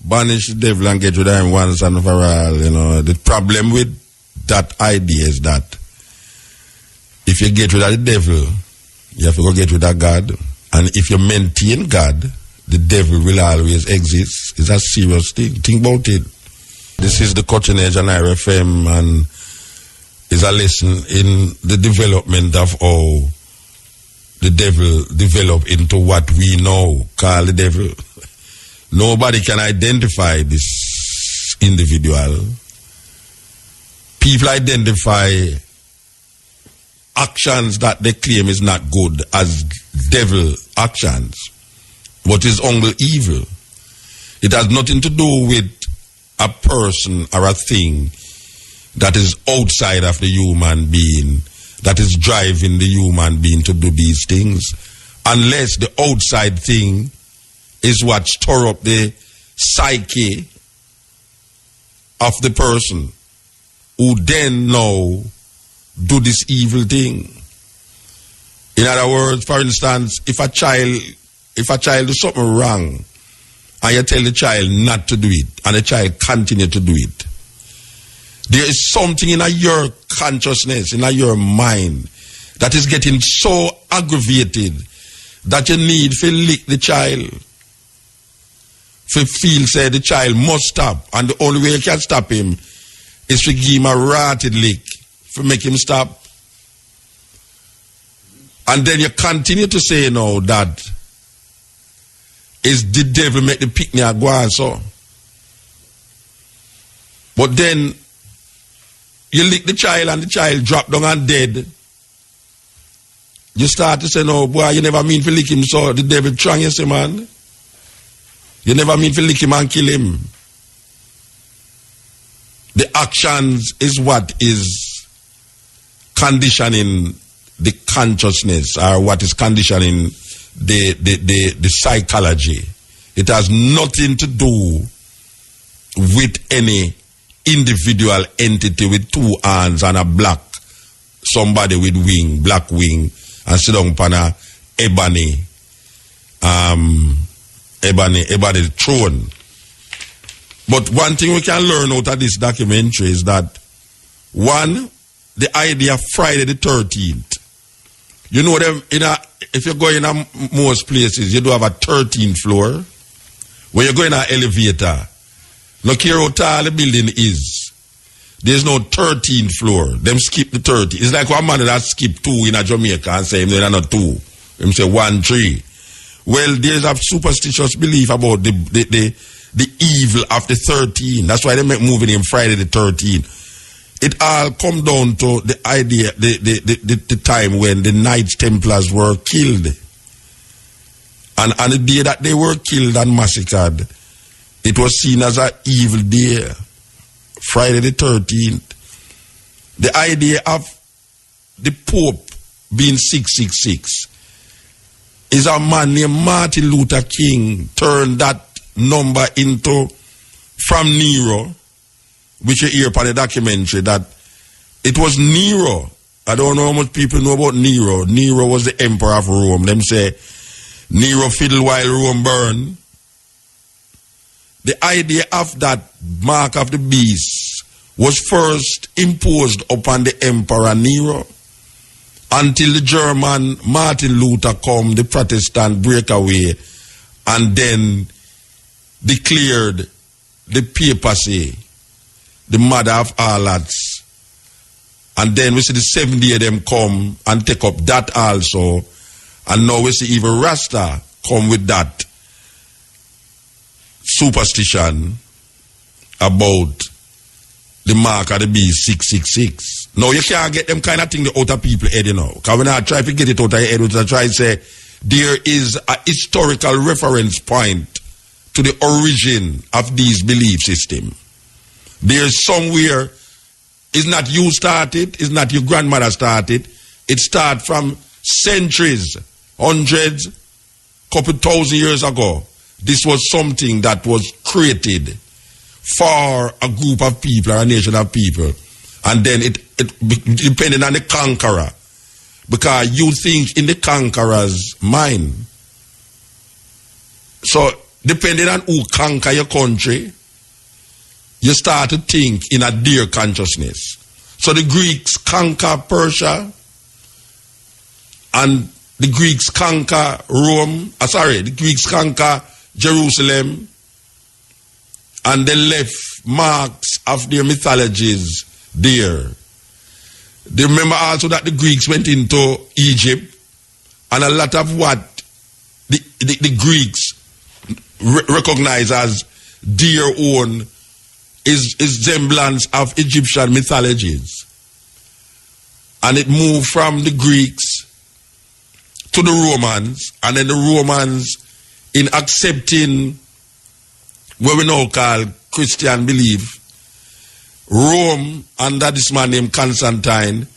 banish the devil and get rid of him once and for all. You know, the problem with that idea is that if you get rid of the devil, you have to go get rid of God. And if you maintain God, the devil will always exist. It's a serious thing. Think about it. This is the Cutting Edge on IRFM, and is a lesson in the development of how the devil developed into what we know called the devil. Nobody can identify this individual. People identify actions that they claim is not good as devil actions, but is only evil. It has nothing to do with a person or a thing that is outside of the human being, that is driving the human being to do these things, unless the outside thing is what stir up the psyche of the person who then now do this evil thing. In other words, for instance, if a child do something wrong and you tell the child not to do it and the child continue to do it, there is something in your consciousness, in your mind, that is getting so aggravated that you need to lick the child. To feel say the child must stop, and the only way you can stop him is to give him a rotted lick to make him stop. And then you continue to say now that is the devil make the picnic go on so. But then you lick the child and the child drop down and dead. You start to say, no, boy, you never mean to lick him, so the devil trying you say, man. You never mean to lick him and kill him. The actions is what is conditioning the consciousness, or what is conditioning the psychology. It has nothing to do with any individual entity with two hands and a black, somebody with wing, black wing, and sit down upon a ebony throne. But one thing we can learn out of this documentary is that, one, the idea of Friday the 13th. You know them if you go in most places, you do have a 13th floor. When you go in an elevator, look here how tall the building is. There's no 13th floor. Them skip the 30. It's like one man that skip 2 in a Jamaica and say they're not 2. Them say 1, 3. Well, there's a superstitious belief about the evil of the 13. That's why they make moving in Friday the 13th. It all come down to the idea, the time when the Knights Templars were killed. And on the day that they were killed and massacred, it was seen as an evil day. Friday the 13th. The idea of the Pope being 666 is a man named Martin Luther King turned that number into, from Nero, which you hear upon the documentary, that it was Nero. I don't know how much people know about Nero. Nero was the emperor of Rome. Them say Nero fiddle while Rome burn. The idea of that mark of the beast was first imposed upon the emperor Nero, until the German Martin Luther come, the Protestant breakaway, and then declared the papacy the mother of all lots. And then we see the 7th day them come and take up that also. And now we see even Rasta come with that superstition about the mark of the beast 666. Now you can't get them kind of thing out of people's head, you know. Because when I try to get it out of your head, I try to say there is a historical reference point to the origin of these belief system. There's somewhere, it's not you started, it's not your grandmother started. It started from centuries, hundreds, couple thousand years ago. This was something that was created for a group of people or a nation of people. And then it depending on the conqueror. Because you think in the conqueror's mind. So depending on who conquer your country, you start to think in a their consciousness. So the Greeks conquer Persia, and the Greeks conquer the Greeks conquer Jerusalem, and they left marks of their mythologies there. They remember also that the Greeks went into Egypt, and a lot of what the Greeks recognize as their own is semblance of Egyptian mythologies. And it moved from the Greeks to the Romans, and then the Romans, in accepting what we now call Christian belief, Rome, under this man named Constantine,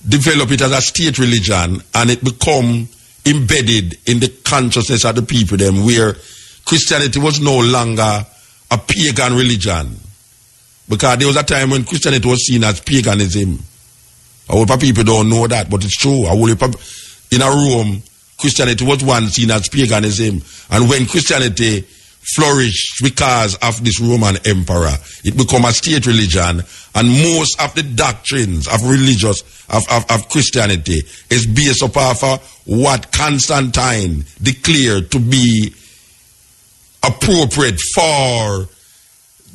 developed it as a state religion, and it become embedded in the consciousness of the people them, where Christianity was no longer a pagan religion. Because there was a time when Christianity was seen as paganism. A whole lot of people don't know that, but it's true. In Rome, Christianity was once seen as paganism. And when Christianity flourished because of this Roman emperor, it became a state religion, and most of the doctrines of of Christianity is based upon what Constantine declared to be appropriate for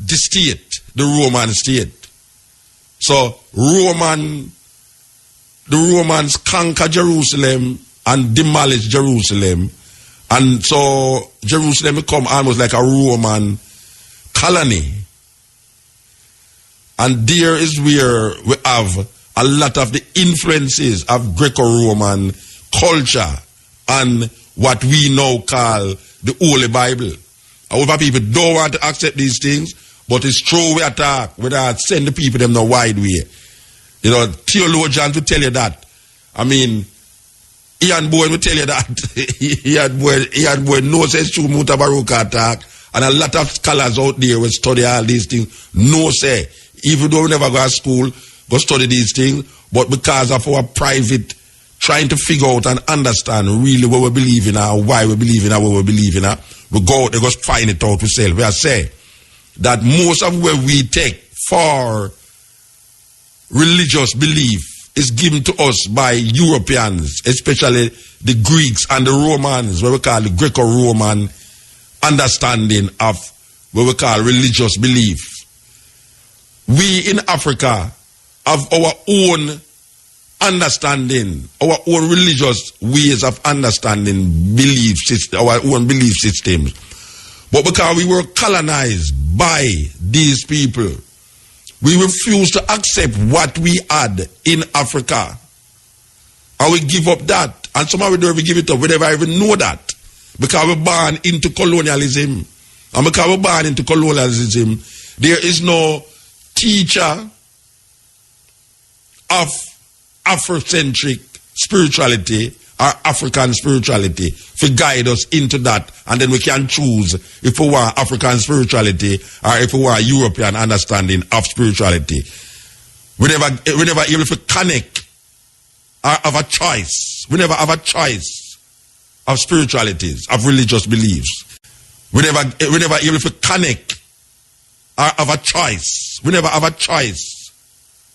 the state, the Roman state. So the Romans conquered Jerusalem and demolished Jerusalem, and so Jerusalem become almost like a Roman colony. And there is where we have a lot of the influences of Greco-Roman culture and what we now call the Holy Bible. However, people don't want to accept these things, but it's true we attack, we send the people them the wide way. You know, theologians will tell you that. I mean, Ian Boy will tell you that. Ian Boy knows it's true Mutabaruka attack, and a lot of scholars out there will study all these things. No say, even though we never go to school, go study these things, but because of our private trying to figure out and understand really what we believe in and why we believe in and what we believe in, we go out and go find it out ourselves. We are saying that most of what we take for religious belief is given to us by Europeans, especially the Greeks and the Romans, what we call the Greco-Roman understanding of what we call religious belief. We in Africa have our own understanding, our own religious ways of understanding belief system, our own belief systems. But because we were colonized by these people, we refuse to accept what we had in Africa. And we give up that. And somehow we don't even give it up. We never even know that. Because we're born into colonialism. And because we're born into colonialism, there is no teacher of Afrocentric spirituality or African spirituality to guide us into that, and then we can choose if we want African spirituality or if we want European understanding of spirituality. We never able to connect or have a choice. We never have a choice of spiritualities, of religious beliefs. We never able to connect or have a choice. We never have a choice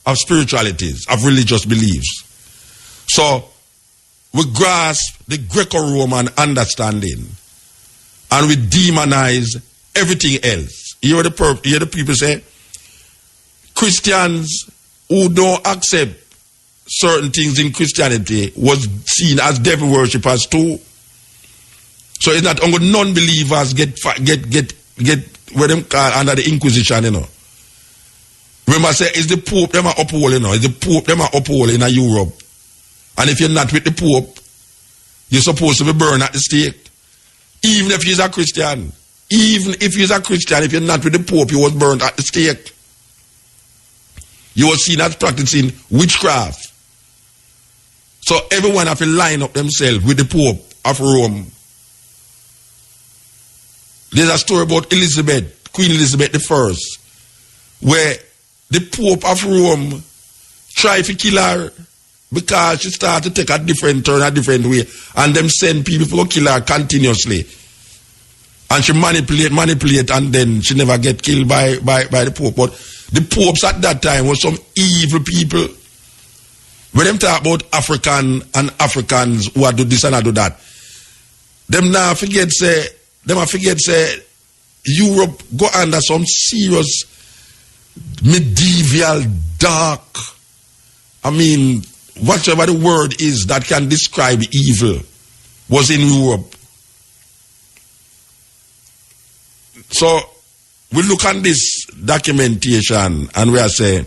of spiritualities, of religious beliefs. So we grasp the Greco-Roman understanding and we demonize everything else. You hear the people say, Christians who don't accept certain things in Christianity was seen as devil worshippers too. So it's not only non-believers get what them call under the Inquisition, you know. Remember, I say, it's the Pope them are uphold, you know. It's the Pope them are uphold in Europe. And if you're not with the Pope, you're supposed to be burned at the stake. Even if he's a Christian. Even if he's a Christian, if you're not with the Pope, you was burned at the stake. You was seen as practicing witchcraft. So everyone have to line up themselves with the Pope of Rome. There's a story about Elizabeth, Queen Elizabeth I, where the Pope of Rome tried to kill her because she started to take a different turn, a different way, and them send people to kill her continuously. And she manipulate, and then she never get killed by the Pope. But the popes at that time were some evil people. When them talk about Africans who are do this and do that, them now forget say Europe go under some serious medieval dark. I mean, whatever the word is that can describe evil was in Europe. So we look at this documentation and we are saying,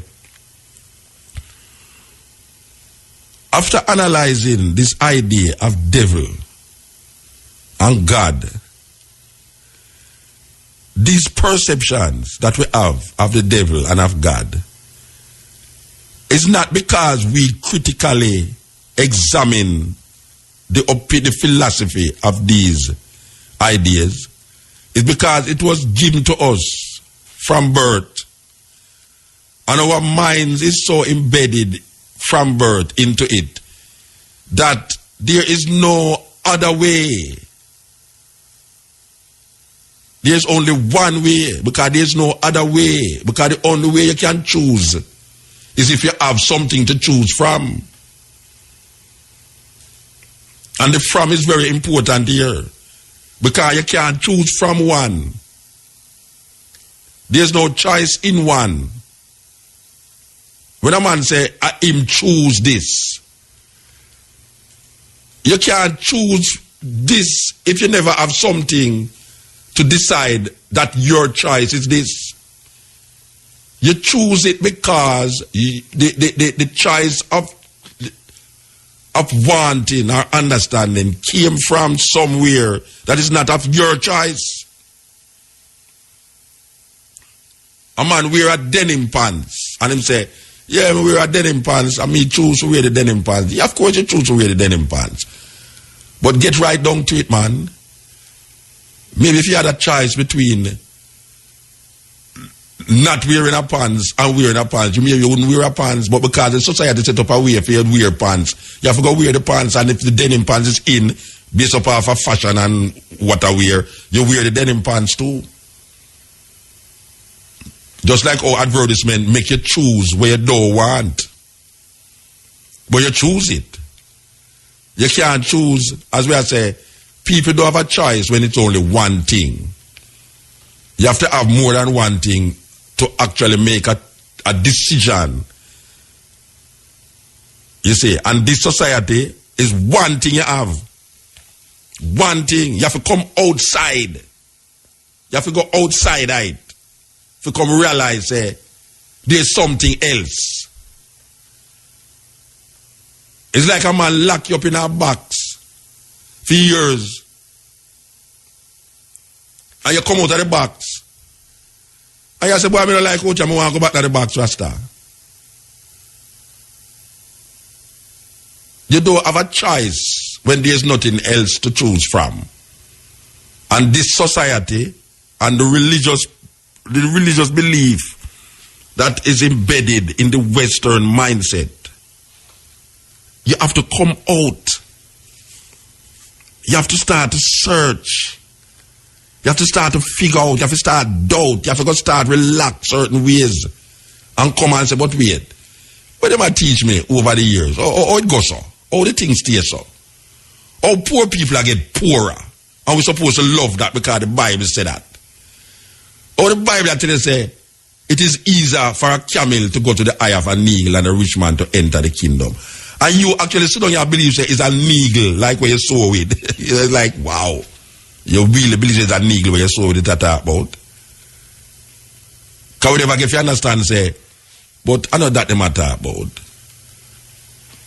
after analyzing this idea of devil and God, these perceptions that we have of the devil and of God is not because we critically examine the philosophy of these ideas. It's because it was given to us from birth, and our minds is so embedded from birth into it that there is no other way. There's only one way, because there's no other way, because the only way you can choose is if you have something to choose from. And the from is very important here, because you can't choose from one. There's no choice in one. When a man say, him choose this, you can't choose this if you never have something to decide that your choice is this. You choose it because the choice of wanting or understanding came from somewhere that is not of your choice. A man wear a denim pants and him say, yeah, I wear a denim pants and me choose to wear the denim pants. Yeah, of course you choose to wear the denim pants. But get right down to it, man. Maybe if you had a choice between not wearing a pants and wearing a pants, maybe you wouldn't wear a pants, but because the society set up a way for you to wear pants, you have to go wear the pants, and if the denim pants is in, based upon of fashion and what I wear, you wear the denim pants too. Just like our advertisement make you choose where you don't want. But you choose it. You can't choose, as we say, people don't have a choice when it's only one thing. You have to have more than one thing to actually make a decision. You see, and this society is one thing you have. One thing. You have to come outside. You have to go outside it. To come realize there's something else. It's like a man lock you up in a box for years. And you come out of the box. And you say, boy, I don't like coach, I want to go back to the box, Rasta. You don't have a choice when there's nothing else to choose from. And this society and the religious belief that is embedded in the Western mindset, you have to come out. You have to start to search. You have to start to figure out. You have to start doubt. You have to go start relax certain ways and come and say, but wait, what they might teach me over the years? Oh, it goes so. Oh, the things stay so. Oh, poor people are get poorer. And we're supposed to love that because the Bible said that. Oh, the Bible actually say, it is easier for a camel to go to the eye of an eagle and a rich man to enter the kingdom. And you actually sit on your belief say it's an eagle, like where you saw it. It's like, wow. You really believe it's an eagle where you saw it that talk about. Because whatever, if you understand, say, but I know that they matter about.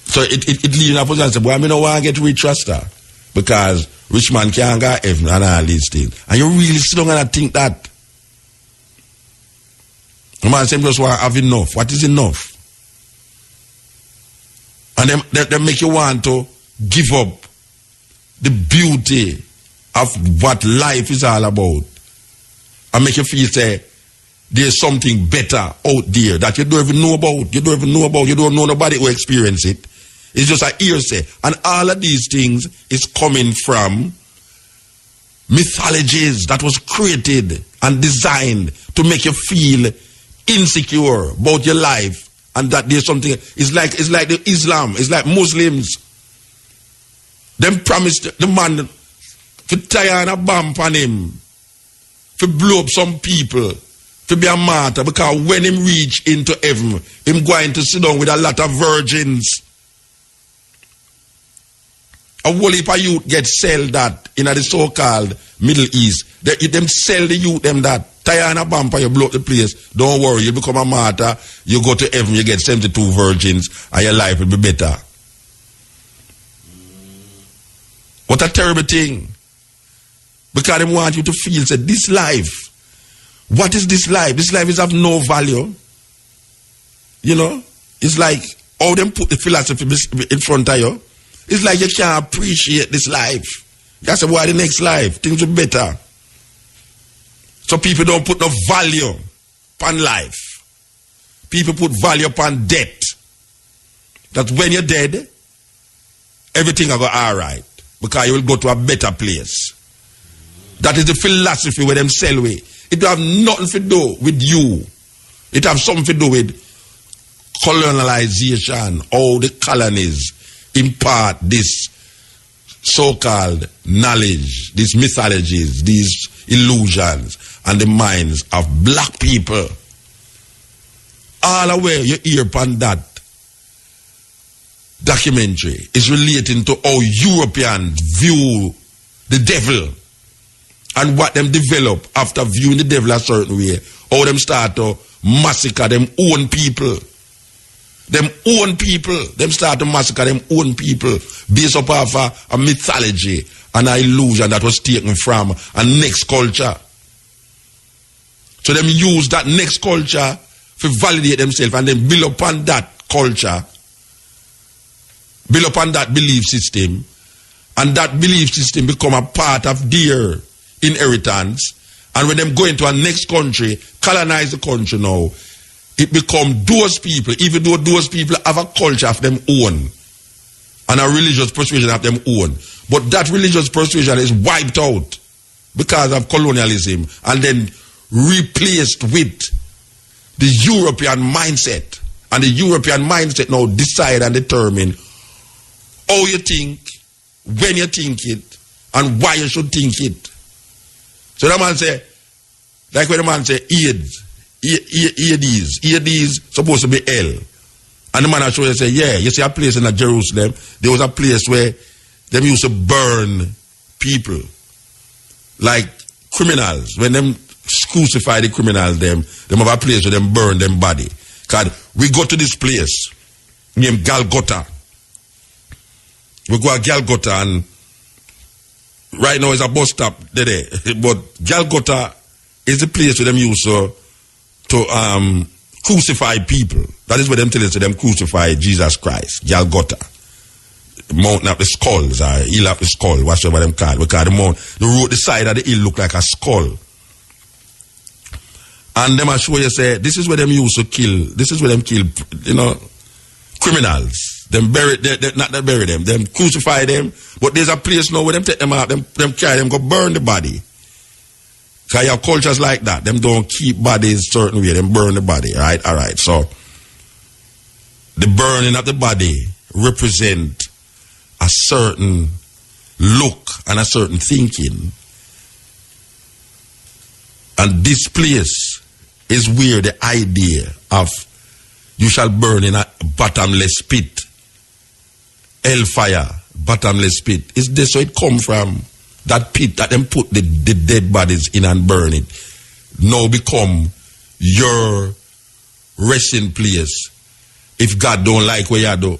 So it leaves in a position and say, boy, I don't want to get rich, Rasta. Because rich man can't go heaven and all these things. And you really sit down and think that. The man says, just want to have enough. What is enough? And they make you want to give up the beauty of what life is all about. And make you feel, say, there's something better out there that you don't even know about. You don't even know about. You don't know nobody who experience it. It's just a hearsay. And all of these things is coming from mythologies that was created and designed to make you feel insecure about your life, and that there's something. It's like the Islam. It's like Muslims. Them promised the man to tie on a bomb on him, to blow up some people, to be a martyr, because when him reach into heaven, him going to sit down with a lot of virgins. A whole heap of youth get sell that in the so-called Middle East. Them sell the youth them that. Tie on a bumper, you blow up the place. Don't worry, you become a martyr. You go to heaven, you get 72 virgins, and your life will be better. What a terrible thing. Because they want you to feel, say, this life. What is this life? This life is of no value. You know? It's like, how them put the philosophy in front of you. It's like you can't appreciate this life. That's why the next life, things will be better. So people don't put no value upon life. People put value upon death. That when you're dead, everything will go all right. Because you will go to a better place. That is the philosophy where them sell away. It will have nothing to do with you. It have something to do with colonization. How the colonies impart this so-called knowledge, these mythologies, these illusions, and the minds of black people. All the way you hear upon that documentary is relating to how Europeans view the devil and what them develop after viewing the devil a certain way. How them start to massacre them own people. Them own people. Them start to massacre them own people based upon a mythology and an illusion that was taken from a next culture. So them use that next culture to validate themselves and then build upon that culture, build upon that belief system, and that belief system become a part of their inheritance. And when them go into a next country, colonize the country now, it become those people, even though those people have a culture of them own and a religious persuasion of them own, but that religious persuasion is wiped out because of colonialism and then replaced with the European mindset. And the European mindset now decide and determine how you think, when you think it, and why you should think it. So the man say, like when the man say AIDS supposed to be hell. And the man show you say, yeah, you see a place in Jerusalem, there was a place where them used to burn people like criminals. When them crucify the criminals, them have a place where them burn them body. Because we go to this place named Golgotha. We go to Golgotha, and right now it's a bus stop there. But Golgotha is the place where them used to crucify people. That is what them tell us, them crucify Jesus Christ. Golgotha. Mountain of the skulls, or hill of the skull, whatever them call. Because the side of the hill look like a skull. And them show you say, this is where them used to kill, this is where them kill, criminals. Them bury, not bury them, them crucify them. But there's a place now where them take them out, them carry them, go burn the body. Because your cultures like that, them don't keep bodies certain way, them burn the body, right? All right, so the burning of the body represent a certain look and a certain thinking. And this place is where the idea of you shall burn in a bottomless pit, hellfire, bottomless pit, is this so it come from? That pit that them put the dead bodies in and burn it now become your resting place. If God don't like what you do,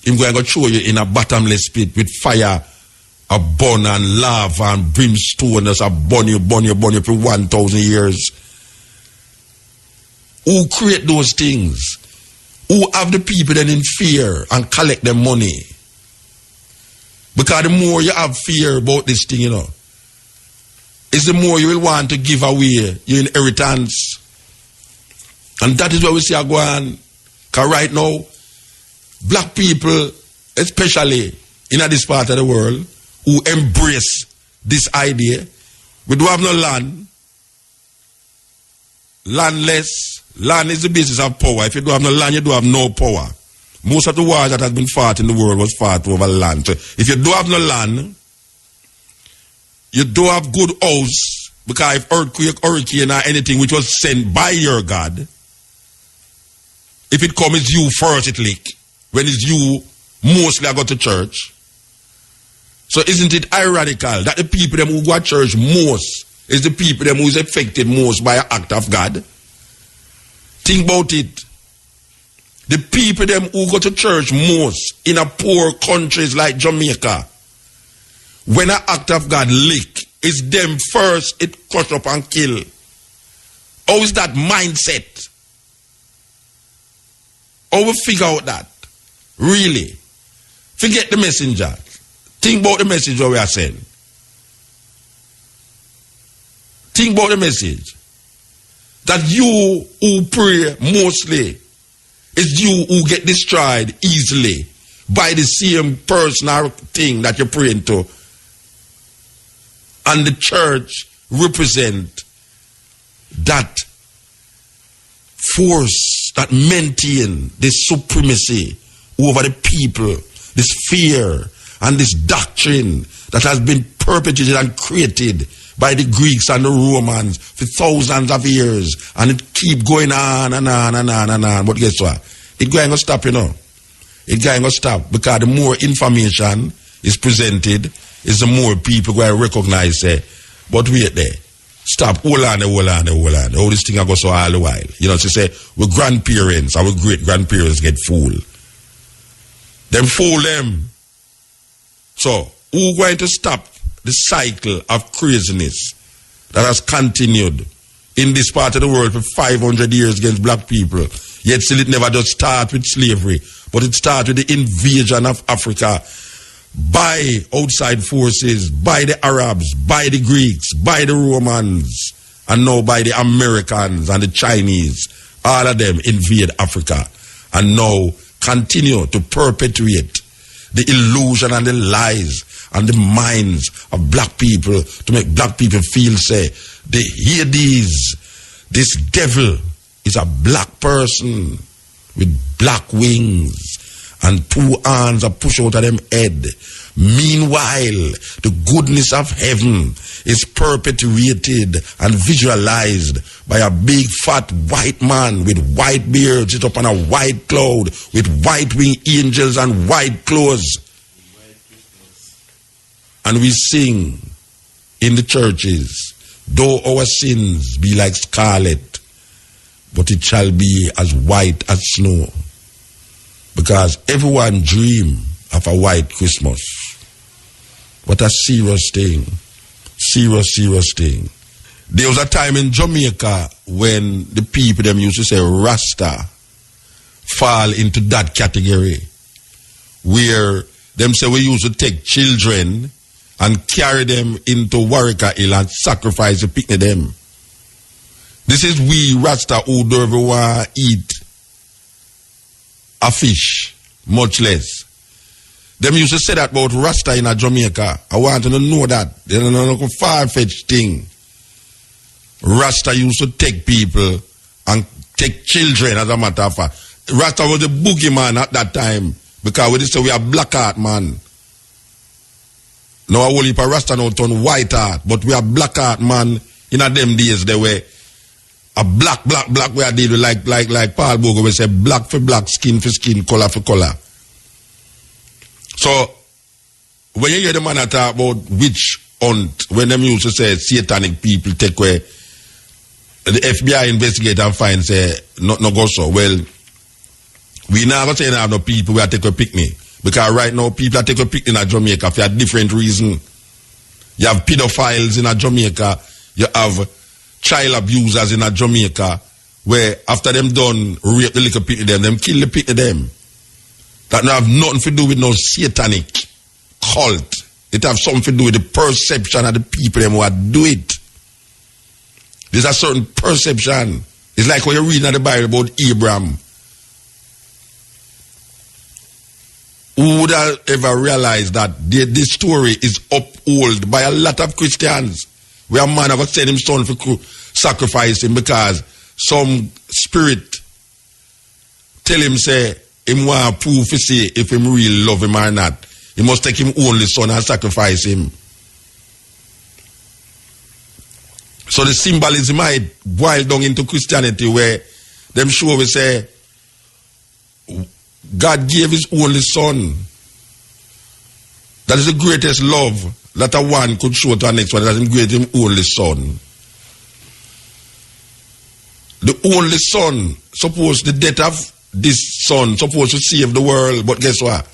He's going to show you in a bottomless pit with fire, a burn and lava and brimstone as a burn you for 1,000 years. Who create those things? Who have the people then in fear and collect their money? Because the more you have fear about this thing, is the more you will want to give away your inheritance. And that is what we see go on. Because right now, black people, especially in this part of the world, who embrace this idea. We do have no land. Landless. Land is the basis of power. If you don't have no land, you do have no power. Most of the wars that has been fought in the world was fought over land. So if you do have no land, you do have good house, because if earthquake, hurricane, or anything which was sent by your God, if it comes you first, it leak. When it's you, mostly I go to church. So isn't it ironical that the people them who go to church most is the people them who is affected most by an act of God? Think about it. The people them who go to church most in a poor countries like Jamaica, when an act of God leak, it's them first it crush up and kill. How is that mindset? How we figure out that? Really? Forget the messenger. Think about the message what we are saying. Think about the message. That you who pray mostly is you who get destroyed easily by the same personal thing that you're praying to. And the church represent that force that maintain this supremacy over the people, this fear and this doctrine that has been perpetrated and created by the Greeks and the Romans for thousands of years, and it keep going on and on and on and on. But guess what? It going to stop, you know. It going to stop, because the more information is presented, is the more people going to recognize it. But wait there. Stop. Hold on. All this thing I go so all the while. You know, to say, our grandparents, our great-grandparents get fooled. Them fool them. So, who going to stop the cycle of craziness that has continued in this part of the world for 500 years against black people? Yet still it never just start with slavery, but it started with the invasion of Africa by outside forces, by the Arabs, by the Greeks, by the Romans, and now by the Americans and the Chinese. All of them invade Africa and now continue to perpetuate the illusion and the lies and the minds of black people to make black people feel, say, the Hades, this devil is a black person with black wings and two arms are pushed out of them head. Meanwhile, the goodness of heaven is perpetuated and visualized by a big fat white man with white beard, sit up on a white cloud with white winged angels and white clothes. And we sing in the churches, though our sins be like scarlet, but it shall be as white as snow. Because everyone dream of a white Christmas. What a serious thing. Serious thing. There was a time in Jamaica when the people them used to say Rasta fall into that category, where them say we used to take children and carry them into Warwick Hill and sacrifice the picnic them. This is we Rasta who don't ever want to eat a fish, much less. Them used to say that about Rasta in Jamaica. I want to know that. They don't know a far-fetched thing. Rasta used to take people and take children, as a matter of fact. Rasta was the boogeyman at that time, because we say we are black heart man. Now a whole heap of Rasta now turn white heart, but we are black heart man. In a them days they were a black we are dealing with like Paul Bogo, we say black for black, skin for skin, color for color. So when you hear the man talk about witch hunt, when them used to say satanic people take away, the FBI investigate and find say no go so. Well, we never say have no people we are take a picnic, because right now people are take a picnic in Jamaica for a different reason. You have pedophiles in Jamaica, you have child abusers in Jamaica, where after them done rape the little picnic them kill the picnic them. That don't have nothing to do with no satanic cult. It have something to do with the perception of the people them who do it. There's a certain perception. It's like when you're reading in the Bible about Abraham, Who would have ever realized that this story is upheld by a lot of Christians? Where a man have sent his son for sacrifice him because some spirit tell him say him want proof to see if him really love him or not. He must take him only son and sacrifice him. So the symbolism might boil down into Christianity where them sure we say God gave his only son. That is the greatest love that a one could show to the next one. That he gave him only son. The only son, suppose the death of this son supposed to save the world, but guess what?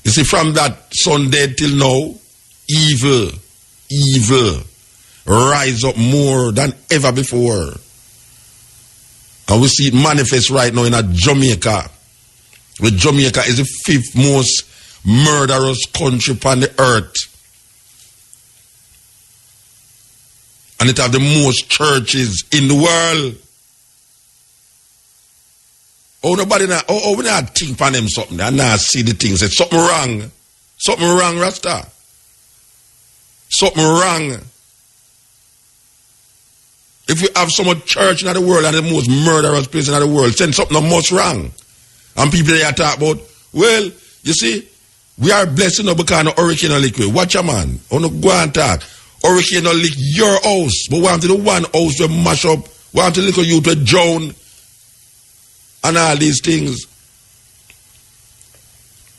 You see, from that son dead till now, evil rise up more than ever before. And we see it manifest right now in Jamaica. Where Jamaica is the 5th most murderous country on the earth. And it have the most churches in the world. Oh, nobody now, we not think on them something. I now see the things. Say something wrong. Something wrong, Rasta. Something wrong. If we have so much church in the world and the most murderous place in the world, then something most wrong. And people there talk about, well, you see, we are blessed enough because of hurricane or liquid. Watch a man. I want to go and talk. Hurricane or lick your house. But want to the one house to mash up. Want to lick you to drown. And all these things.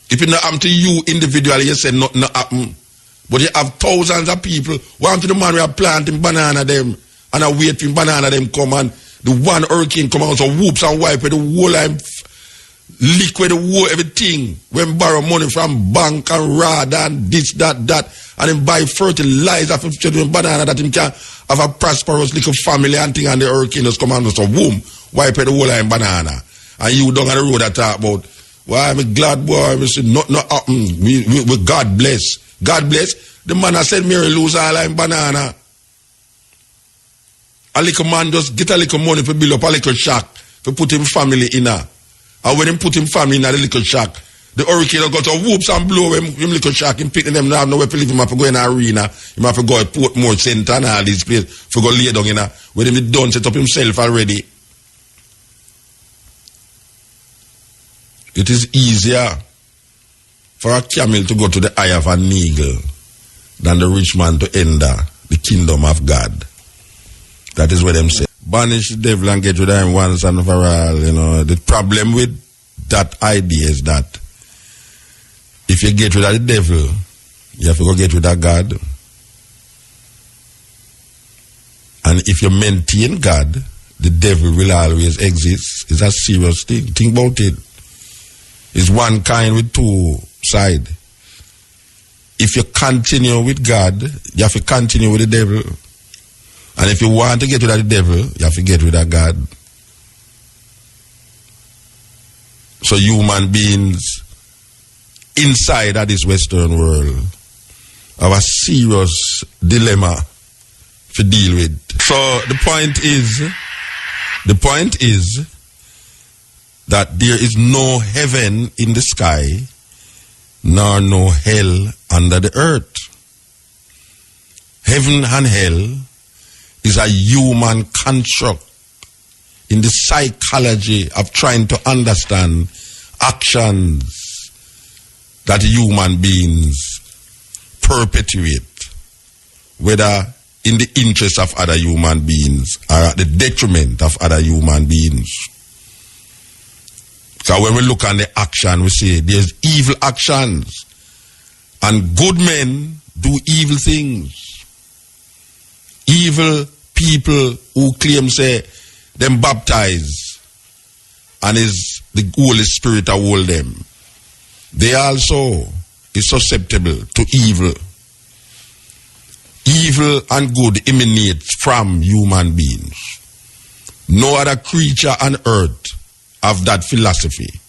If it not happen to you individually, you say nothing not happen. But you have thousands of people. Want to the man who are planting banana them. And I wait for banana them come and the one hurricane come out so whoops and wipe with the whole line liquid, the whole everything. When borrow money from bank and rod and this, that, and then buy fertilizer for children banana that him can have a prosperous little family and thing and the hurricane just come out and so boom, wipe with the whole line banana. And you down on the road that talk about, why I'm glad boy, we say not happen. We God bless. God bless. The man I said Mary lose all line banana. A little man just get a little money to build up a little shack to put him family in her. And when him put him family in a little shack, the hurricane will go to whoops and blow him little shack. Him picking them now, have nowhere to live. Him have to go in an arena. Him have to go to Portmore Center and all these places. For go lay down in a, when him done set up himself already. It is easier for a camel to go to the eye of an eagle than the rich man to enter the kingdom of God. That is what them say. Banish the devil and get rid of him once and for all. You know, the problem with that idea is that if you get rid of the devil, you have to go get rid of God. And if you maintain God, the devil will always exist. It's a serious thing. Think about it. It's one kind with two sides. If you continue with God, you have to continue with the devil. And if you want to get rid of the devil, you have to get rid of God. So human beings inside of this Western world have a serious dilemma to deal with. So the point is that there is no heaven in the sky, nor no hell under the earth. Heaven and hell is a human construct in the psychology of trying to understand actions that human beings perpetuate, whether in the interest of other human beings or at the detriment of other human beings. So when we look at the action, we say there's evil actions and good men do evil things. Evil people who claim say them baptize and is the Holy Spirit that hold them, they also is susceptible to evil. Evil and good emanates from human beings. No other creature on earth have that philosophy.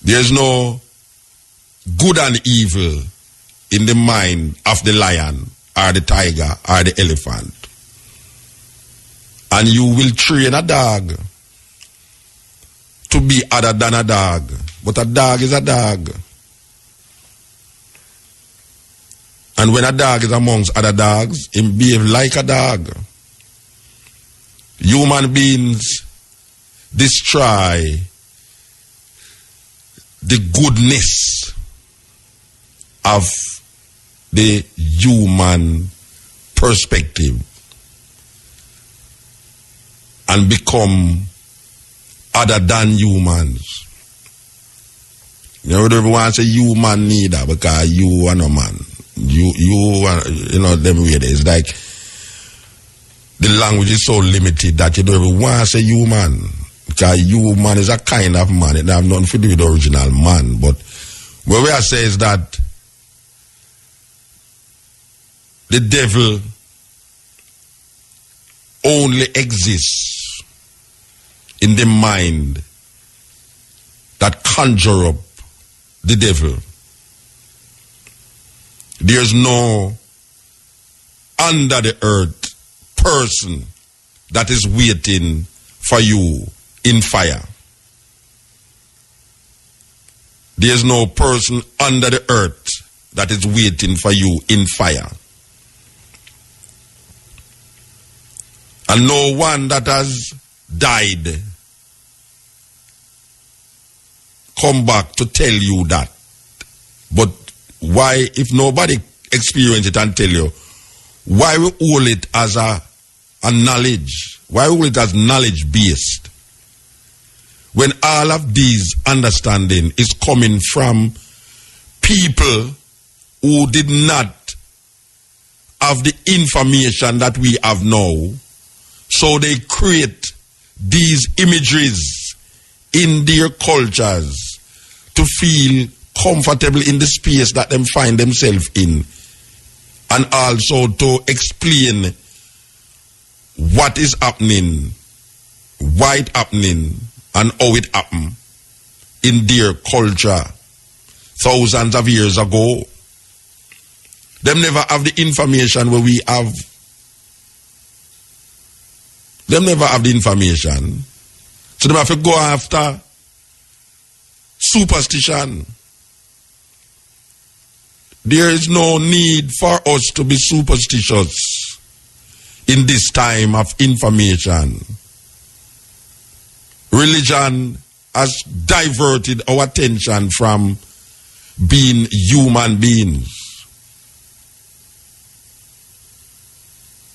There's no good and evil in the mind of the lion or the tiger or the elephant. And you will train a dog to be other than a dog, But a dog is a dog. And when a dog is amongst other dogs, he behave like a dog. Human beings destroy the goodness of the human perspective and become other than humans. You know, everyone say human neither because you are no man. You know, them way it's like the language is so limited that you don't even want to say human. Because human is a kind of man. It have nothing to do with the original man. But what we are saying is that the devil only exists in the mind that conjure up the devil. There's no under the earth person that is waiting for you in fire. There's no person under the earth that is waiting for you in fire. And no one that has died come back to tell you that. But why, if nobody experience it and tell you, why we hold it as a knowledge? Why we hold it as knowledge based? When all of these understanding is coming from people who did not have the information that we have now, so they create these imageries in their cultures to feel comfortable in the space that them find themselves in, and also to explain what is happening, why it happening, and how it happened in their culture thousands of years ago. Them never have the information where we have. Them never have the information. So they have to go after superstition. There is no need for us to be superstitious in this time of information. Religion has diverted our attention from being human beings.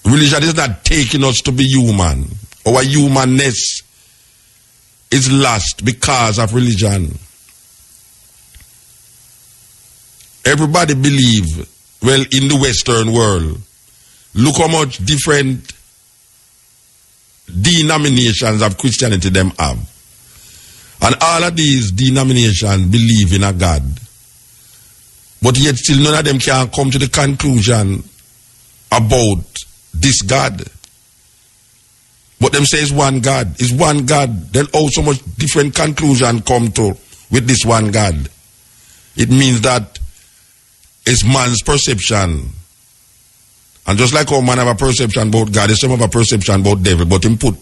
Religion is not taking us to be human. Our humanness is lost because of religion. Everybody believe, well, in the Western world, look how much different denominations of Christianity them have. And all of these denominations believe in a God. But yet still none of them can come to the conclusion about this God. But them say it's one God. It's one God. Then how so much different conclusion come to with this one God? It means that it's man's perception. And just like how man have a perception about God, the same have a perception about devil, but him put